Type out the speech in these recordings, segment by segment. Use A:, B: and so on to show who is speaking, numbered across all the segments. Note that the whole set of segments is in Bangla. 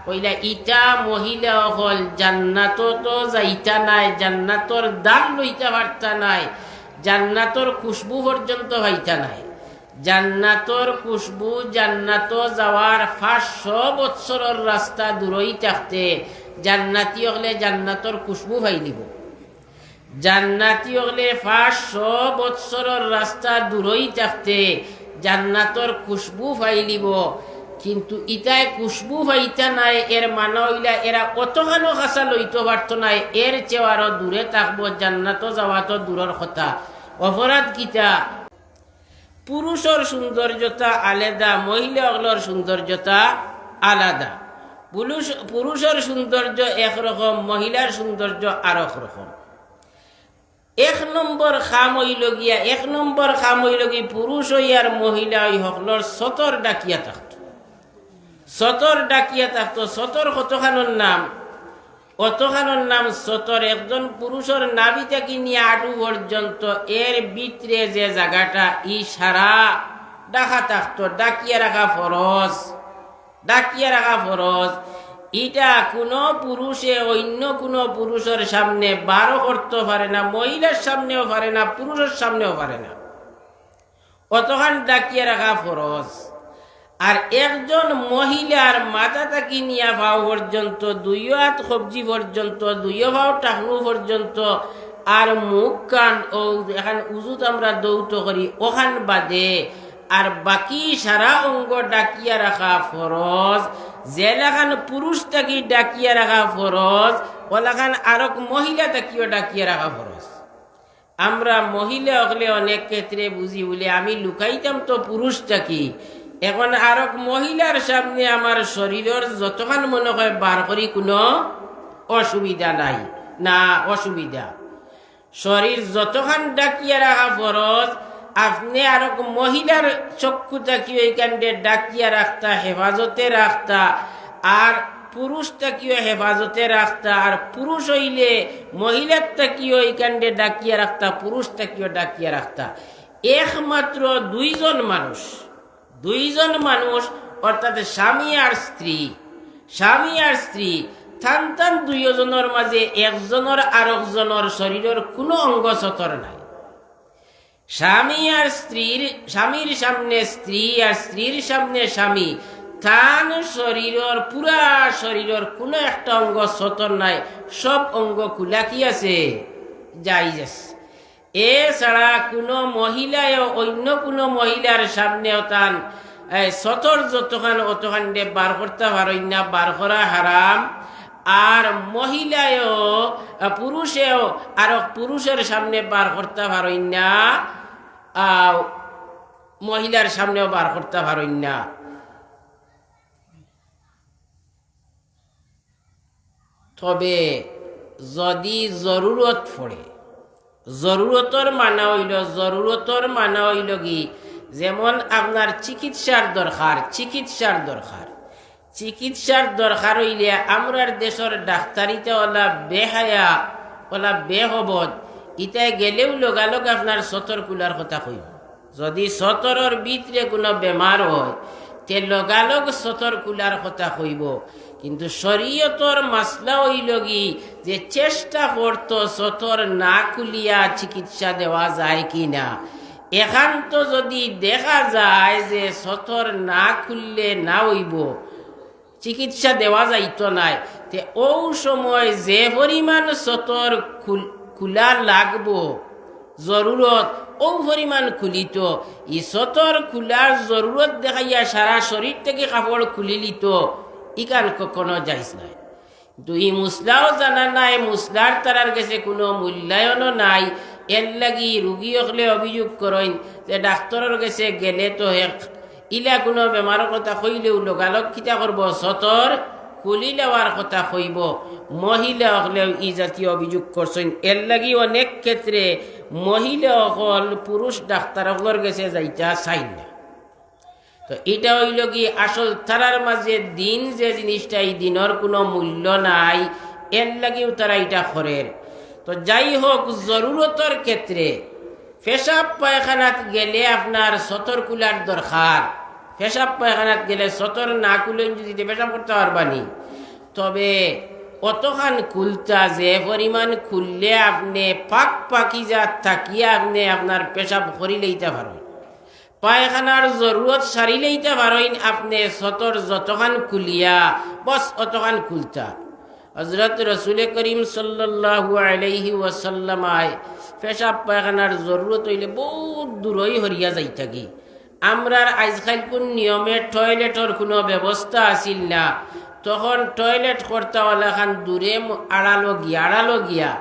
A: কইলা ইটা মহিলা হল জান্নাত তো যাইতা নাই, জান্নাতর দান লইতে পারতা নাই, জান্নাতর খুশবু পর্যন্ত হইতা নাই। জান্নাতর খুশবু, জান্নাত যাওয়ার 500 বৎসরের রাস্তা দূরই থাকতে জান্নাতি হলে জান্নাতর খুশবু পাই দিব। জান্নাতি হলে 500 বৎসরের রাস্তা দূরই থাকতে জান্নাতর খুশবু পাইলিব। কিন্তু ইটায় খুশবু পাইতা নাই, এর মানে হইলা এরা অতখানো কাছা লইতে পারত নাই, এর চেয়ে আরো দূরে থাকবো, জান্নাত যাওয়া তো দূরের কথা। অপরাধ কিতা? পুরুষের সৌন্দর্যতা আলাদা, মহিলাগুলোর সৌন্দর্যতা আলাদা। পুরুষের সৌন্দর্য একরকম, মহিলার সৌন্দর্য আর এক রকম। এক নম্বর খাম হইল গিয়া পুরুষ হই আর মহিলা হই সকলের সতর ডাকিয়া থাকত। সতর কতখানোর নাম? অতখানোর নাম সতর। একজন পুরুষের নাভি থেকে নিয়ে আডু পর্যন্ত এর ভিতরে যে জায়গাটা ই সারা ডাকা থাকতো, ডাকিয়া রাখা ফরজ। এটা কোনো পুরুষে অন্য কোনো পুরুষের সামনে বারো করতে পারে না, মহিলার সামনেও পারে না, পুরুষের সামনেও পারে না। অতখান ডাকিয়া রাখা ফরজ। আর একজন মহিলার মাথা থাকি নিয়া ভাও পর্যন্ত, 2 হাত সবজি পর্যন্ত, 2 ভাও টাকনু পর্যন্ত, আর মুখ কান ও এখান উজুত আমরা দৌত করি ওখান বাদে আর বাকি সারা অঙ্গ ডাকিয়া রাখা ফরজ। যেলাখান পুরুষ থাকি ডাকিয়া রাখা ফরজ, ওলাখান আরক মহিলা থাকিও ডাকিয়া রাখা ফরজ। আমরা মহিলা হলে অনেক ক্ষেত্রে বুঝি বলে আমি লুকাইতাম তো পুরুষ থাকি, এখন আরক মহিলার সামনে আমার শরীরের যতখান মনে হয় বার করি কোনো অসুবিধা নাই, না অসুবিধা। শরীর যতখান ডাকিয়া রাখা ফরজ, আপনি আরক মহিলার চক্ষু তাকিও এইখানে ডাকিয়া রাখতা, হেফাজতে রাখতা, আর পুরুষ তাকিও হেফাজতে রাখতা। আর পুরুষ হইলে মহিলার তাকিও এইখানে ডাকিয়া রাখতা, পুরুষ তাকিও ডাকিয়া রাখতা। একমাত্র দুইজন মানুষ অর্থাৎ স্বামী আর স্ত্রী থান দুইজনের মাঝে একজনের আরেকজনের শরীরের কোনো অঙ্গ সতর নাই। স্বামীর সামনে স্ত্রী আর স্ত্রীর সামনে স্বামী, থান শরীরের পুরা শরীরের কোনো একটা অঙ্গ সতর নাই, সব অঙ্গ খোলা কি আছে, জায়েজ আছে। এছাড়া কোনো মহিলায় অন্য কোনো মহিলার সামনেও তান সতর যতখান অতখান দে বার করতে পারেন না, বার করা হারাম। আর মহিলায়ও পুরুষেও আর পুরুষের সামনে বার করতে পারেন না, মহিলার সামনেও বার করতে পারেন না। তবে যদি জরুরত পড়ে, জরুরতর মানা হইল কি, যেমন আপনার চিকিৎসার দরকার হইলে আমরার দেশের ডাক্তারিতে ওলা বেহায়া ওলা বেহবদ ইটাই গেলেও লগালগ আপনার সতর কুলার কথা কইব। যদি সতরের ভিতরে কোনো বেমার হয় তে লগালগ সতর কুলার কথা কইব। কিন্তু শরীয়তর মাসলা হইল কি যে চেষ্টা করত সতর না খুলিয়া চিকিৎসা দেওয়া যায় কি না। এখান্ত যদি দেখা যায় যে সতর না খুললে না হইব, চিকিৎসা দেওয়া যাইত নাই, তে ও সময় যে পরিমাণ সতর খোলা লাগবো জরুরত, ও পরিমাণ খুলিত। ই সতর খোলার জরুরত দেখাইয়া সারা শরীর থেকে কাপড় খুলি লিত, ইকান কখনো যাইস নাই। কিন্তু ই মুসলাও জানা নাই, মুসলার তারার কাছে কোনো মূল্যায়নও নাই। এর লাগি রুগী হলে অভিযোগ করেন যে ডাক্তারের কাছে গেলে তো ইলা কোনো বেমারের কথা কইলেও লগালগ কিতা করব, সতর খুলি নেওয়ার কথা কইব। মহিলা হলেও ই জাতীয় অভিযোগ করছেন। এর লাগি অনেক ক্ষেত্রে মহিলা হল পুরুষ ডাক্তারগুলোর কাছে যাইতা চাই না। তো এটা হইল কি আসল তারার মাঝে দিন যে জিনিসটা, এই দিনের কোনো মূল্য নাই, এর লাগিও তারা এটা করে। তো যাই হোক, জরুরতর ক্ষেত্রে পেশাব পায়খানাত গেলে আপনার সতর কুলার দরকার। পেশাব পায়খানাত গেলে সতর না খুলেন যদি পেশাব করতে পারবানি, তবে অতখান খুলতা যে পরিমাণ খুললে আপনি পাক পাকিজা থাকিয়া আপনি আপনার পেশাব করি লইতে পারেন, পায়খানার জরুরত সারি লইতে পারেন, আপনি সতর যতখান খুলিয়া বস অতখান খুলতা। হযরত রসুল করিম সাল্লাল্লাহু আলাইহি ওয়াসাল্লাম পেশাব পায়খানার জরুরত হইলে বহুত দূরই হরিয়া যাই থাকি। আমরার আজকাল কোন নিয়মে টয়লেটর কোনো ব্যবস্থা আসিল না, তখন টয়লেট করতে ওলাখান দূরে আড়ালো গিয়া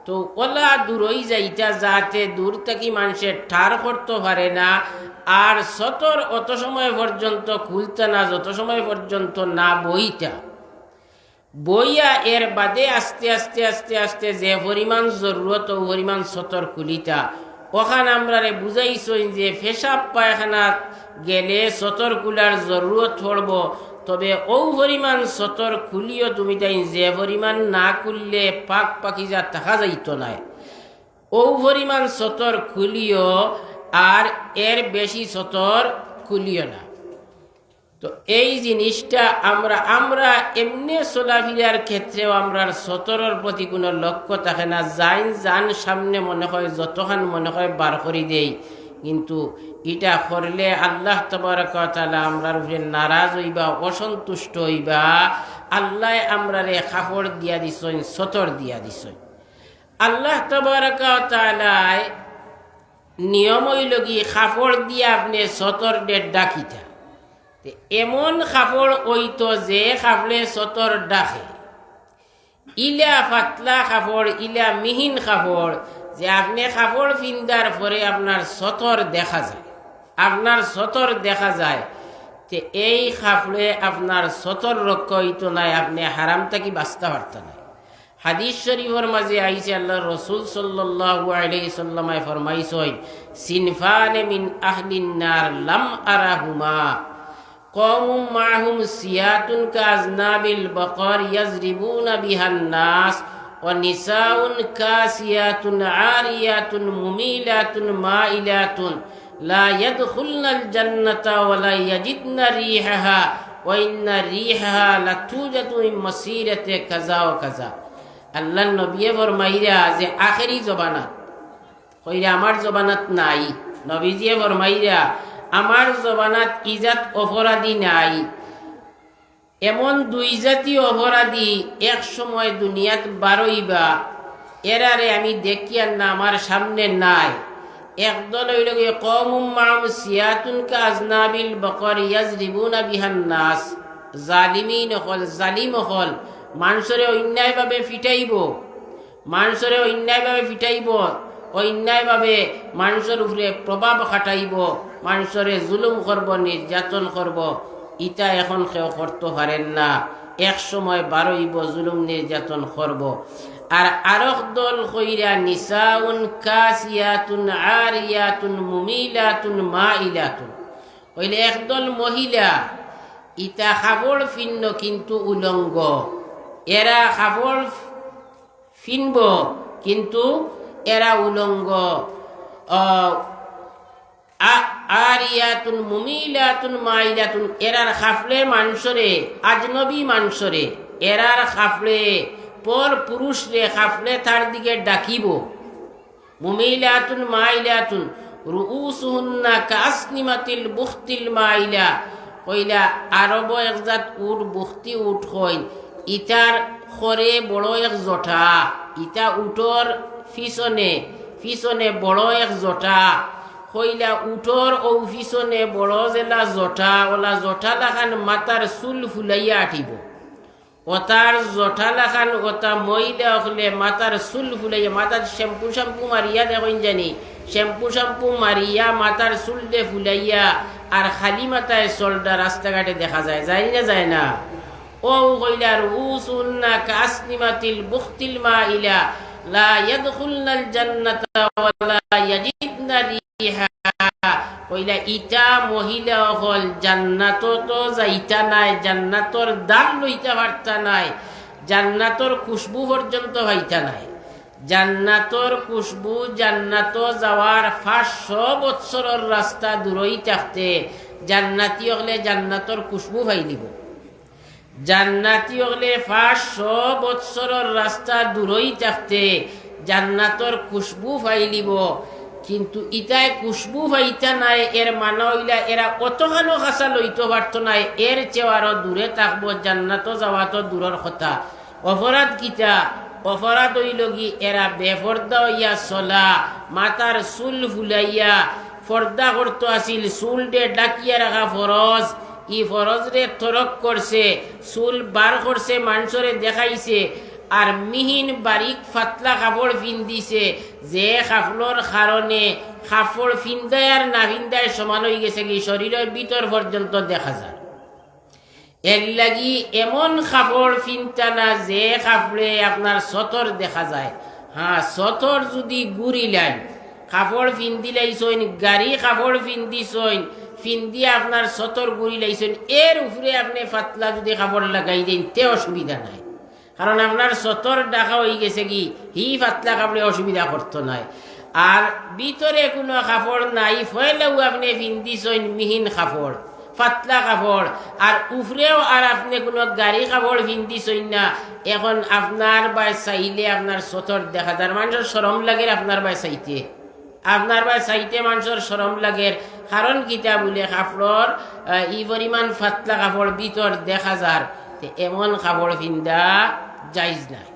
A: তো ওলা দূরই যাইতা, যাতে দূর থেকে মানুষের ঠার করতে পারে না। আর সতর অত সময় পর্যন্ত খুলতে না, যত সময় পর্যন্ত না বইয়া এর বাদে আস্তে আস্তে আস্তে আস্তে যে পরিমাণ জরুরত ও পরিমাণ সতর খুলিতা। ওখান আমরা বুঝাইছই যে পেশাব পায়খানা গেলে সতর খুলার জরুরত পড়ব, তবে ও পরিমাণ সতর খুলিও তুমি তাই যে পরিমাণ না খুললে পাক পাকিজা থাকা যাইত নাই, ও পরিমাণ সতর খুলিও, আর এর বেশি সতর খুলিও না। তো এই জিনিসটা আমরা এমনি চলাফিরার ক্ষেত্রেও আমরা সতরের প্রতি কোনো লক্ষ্য থাকে না। যান সামনে মনে হয় যতখান মনে হয় বার করে দেই, কিন্তু এটা করলে আল্লাহ তাবারক ওয়া তাআলা আমরার উপরে নারাজ হইবা, অসন্তুষ্ট হইবা। আল্লাহ আমরারে কাপড় দিয়া দিছেন, সতর দিয়া দিছেন। আল্লাহ তাবারক ওয়া তাআলা নিয়ম হইল কি কাপড় দিয়া আপনি সতর ডাকিতা। এমন কাপড় ওইতো যে কাপড়ে সতর ডাকে, ইলা পাতলা কাপড়, ইলা মিহিন কাপড়, যে আপনি কাপড় পিন্দার পরে আপনার সতর দেখা যায়, আপনার সতর দেখা যায়। যে এই কাপড়ে আপনার সতর রক্ষা হইতো নাই, আপনি হারাম থাকি বাঁচতে পারতেন না। হাদিস শরীফের মাঝে আইছে আল্লাহ রসুল সাল্লাল্লাহু আলাইহি সাল্লাম ফরমাইছেন, সিনফানে মিন আহলিন নার লাম আরাহুমা কওমুম মাহুম সিয়াতুন কাজনাবিল বকর ইয়াজরিবুনা বিহান নাস ওয়া নিসাউন কাসিয়াতুন আরিয়াতুন মুমিলাতুন মাইলাতুন লা ইয়াদখুলনাল জান্নাতা ওয়া লা ইয়াজিদনা রিহাহা ওয়া ইন্না রিহাহা লাতুজাতু মিন মাসিরাতি কাযা ওয়া কাযা। আল্লাহর নবী ফরমাইরা যে আখেরি জবানাত কইরা আমার জবানাত নাই, নবীজি ফরমাইরা আমার জবানাত ইজাত অপরাধী নাই। এমন দুই জাতীয় অপরাধী এক সময় দুনিয়াত বারইবা, এরারে আমি দেখি আর না আমার সামনে নাই। একদল হইল কওমুম মাহুম সিয়াতুন কাজনাবিল বকর ইয়াজরিবুনা বিহান নাস, জালিমিন হল, জালিম হল, মানুষরে অন্যায়ভাবে ফিটাইব, মানুষরে অন্যায়ভাবে ফিটাইব, অন্যায়ভাবে মানুষের উপরে প্রভাব খাটাইব, মানুষরে জুলুম করব, নির্যাতন করব। ইটা এখন কেউ করতে পারেন না, এক সময় বারইব জুলুম নির্যাতন করব। আর আরেক দল কইরা নিসাউন কাসিয়াতুন আরিয়াতুন মুমিলাতুন মাইলাতুন, হইলে একদল মহিলা ইটা কাপড় ফিন্ন কিন্তু উলঙ্গ, এরা কাপড় ফিনব কিন্তু এরা উলঙ্গ। আরিয়াতুন মুমিলাতুন মাইলাতুন, এরার খাফলে মানুষরে, আজনবী মানুষরে, এরার খাফলে পর পুরুষ রে খাফলে তার দিকে ডাকিব। মুমিলাতুন মাইলাতুন রুউসুহুন্না কাসনিমাতিল বুখতিল মাইলা, কইলা আরব একজাত উট, বুখতি উট হইন, ইটার খরে বড় এক জটা, ইটা উটর পিছনে পিছনে বড় এক জটা, কইলা উঠোর ও পিছনে বড় জেলা জটা, ওলা জটা লাখান মাতার চুল ফুলাইয়া আঠিব, ওতার জটা লাখান ওটা মহিলা হলে মাতার চুল ফুলাইয়া, মাতার শ্যাম্পু মারিয়া দেখেন জানি, শ্যাম্পু মারিয়া মাতার চুল দে ফুলাইয়া, আর খালি মাথায় চলটা রাস্তাঘাটে দেখা যায়, যায় না যায় না? ও কইলা রুউসুন্না কাসনিমাতিল বুখতিল মাইলা লা ইয়াদখুলনাল জান্নাতা ওয়া লা ইয়াজিদনা রিহাহা, কইলা ইটা মহিলা হল জান্নাত তো যাইতা নাই, জান্নাতর দাম লইতে পারতা নাই, জান্নাতর খুশবু পর্যন্ত হইতা নাই। জান্নাতর খুশবু, জান্নাত যাওয়ার 500 বৎসরের রাস্তা দূরই থাকতে জান্নাতি হলে জান্নাতর খুশবু পাইলিব। জান্নাতি হলে 500 বৎসরের রাস্তা দূরই থাকতে জান্নাতর খুশবু পাইলিব। কিন্তু ইটায় খুশবু পাইতা নাই, এর মানে হইলা এরা অতখানো খাসা লইতে পারত নাই, এর চেয়ে আরো দূরে থাকবো, জান্নাত যাওয়া তো দূরের কথা। অপরাধ কিতা? অপরাধ হইল কি এরা বেপর্দা হইয়া চলা, মাথার চুল ফুলাইয়া পর্দা করতে আসিল, চুল ডে ডাকিয়া রাখা ফরজ, ই ফরজ রে তরক করছে, চুল বার করছে, মানুষরে দেখাইছে, আর মিহিন বারিক ফাতলা কাপড় পিন্দিছে, যে কাপড়ের কারণে কাপড় ফিন্দায় আর না ফিন্দায় সমান হয়ে গেছে কি শরীরের ভিতর পর্যন্ত দেখা যায়। এর লাগি এমন কাপড় ফিনতা না যে কাপড়ে আপনার সতর দেখা যায়। হ্যাঁ, সতর যদি গুড়ি লাইন কাপড় ফিন্দি লাইছইন, গাড়ি কাপড় ফিন্দিছইন, ফিন্দি আপনার সতর গুড়ি লাইছইন, এর উপরে আপনি পাতলা যদি কাপড় লাগাই দেন তে অসুবিধা নাই, কারণ আপনার সতর ডাকা হয়ে গেছে কি হি পাতলা কাপড়ে অসুবিধা করতো নাই। আর ভিতরে কোনো কাপড় নাই, ফয়লাও আপনি ফিন্দিছইন মিহিন কাপড়, পাতলা কাপড়, আর উপরেও আর আপনি কোনো গাড়ি কাপড় ফিন্দিছইন না। এখন আপনার বাই চাইলে আপনার সতর দেখা যায়, মানুষের শরম লাগে আপনার বাই চাইতে, আপনার বাই চাইতে মানুষের শরম লাগে। কারণ কিতা বলে কাপড়র ই পরিমাণ পাতলা কাপড় ভিতর দেখা যায়, এমন কাপড় ফিন্দা যাইজ নাই।